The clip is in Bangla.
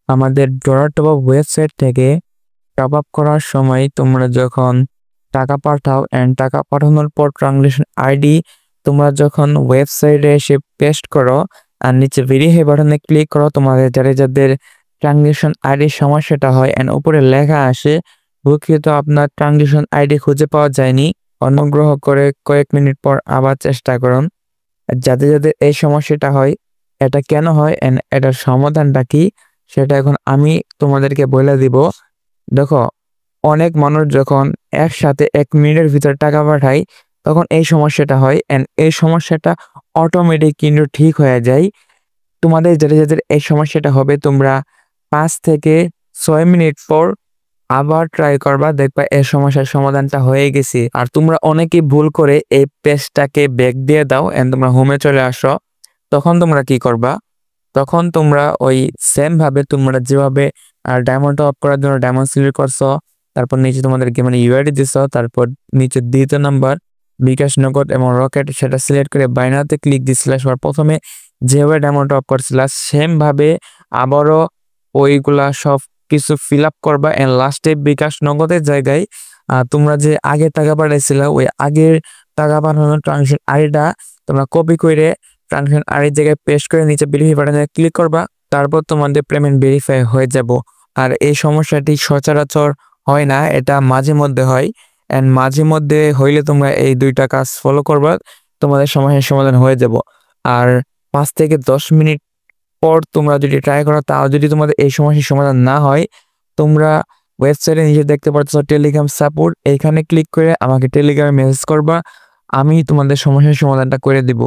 আমাদের ডলার টপ আপ ওয়েবসাইট থেকে টপ আপ করার সময় তোমরা যখন টাকা পাঠাও এন্ড টাকা পাঠানোর পর ট্রানজাকশন আইডি তোমরা যখন ওয়েবসাইটে এসে পেস্ট করো আর নিচে ভেরিফাই বাটনে ক্লিক করো, তোমাদের যাদের ট্রানজাকশন আইডির সমস্যাটা হয় এন্ড উপরে লেখা আসে দুঃখিত আপনার ট্রানজাকশন আইডি খুঁজে পাওয়া যায়নি, অনুগ্রহ করে কয়েক মিনিট পর আবার চেষ্টা করুন। যাদের এই সমস্যাটা হয়, এটা কেন হয় এন্ড এটার সমাধানটা কি সেটা এখন আমি তোমাদেরকে বলে দিব। দেখো, অনেক মানুষ যখন একসাথে 1 মিনিটের ভিতর টাকা পাঠায় তখন এই সমস্যাটা হয় এন্ড এই সমস্যাটা অটোমেটিক কিন্তু ঠিক হয়ে যায়। তোমাদের যাদের এই সমস্যাটা হবে তোমরা 5 থেকে 6 মিনিট পর আবার ট্রাই করবা, দেখবা এই সমস্যার সমাধানটা হয়ে গেছে। আর তোমরা অনেকেই ভুল করে এই পেজটাকে ব্যাক দিয়ে দাও এন্ড তোমরা হোমে চলে আসো। তখন তোমরা কি করবা, তখন তোমরা ওই সেম ভাবে তোমরা যেভাবে ডায়মন্ড টপ করার জন্য ডায়মন্ড সিলেক্ট করছো, তারপর নিচে তোমাদেরকে মানে ইউআইডি দিছো, তারপর নিচে দ্বিতীয় নাম্বার বিকাশ নগদ এবং রকেট সেটা সিলেক্ট করে বাইনাতে ক্লিক দিছিলে। সবার প্রথমে যেভাবে ডায়মন্ড টপ করছিলা সেম ভাবে আবারও ওইগুলা সব কিছু ফিল আপ করবা এন্ড লাস্টে বিকাশ নগদের জায়গায় তোমরা যে আগে টাকা পাঠাইছিলা ওই আগের টাকা পাঠানোর ট্রানজাকশন আইডিটা তোমরা কপি করে ট্রানজাকশন আইডির জায়গায় পেস্ট করে নিচে ভেরিফাই বাটনে ক্লিক করবা, তারপর তোমাদের পেমেন্ট ভেরিফাই হয়ে যাব। আর এই সমস্যাটি সচরাচর হয় না, এটা মাঝে মধ্যে হয় এন্ড মাঝে মধ্যে হইলে তোমরা এই 2টা কাজ ফলো করবা, তোমাদের সমস্যার সমাধান হয়ে যাব। আর 5 থেকে 10 মিনিট পর তোমরা যদি ট্রাই করো তাও যদি তোমাদের এই সমস্যার সমাধান না হয়, তোমরা ওয়েবসাইটে নিচে দেখতে পাচ্ছ টেলিগ্রাম সাপোর্ট, এইখানে ক্লিক করে আমাকে টেলিগ্রামে মেসেজ করবা, আমি তোমাদের সমস্যার সমাধানটা করে দিব।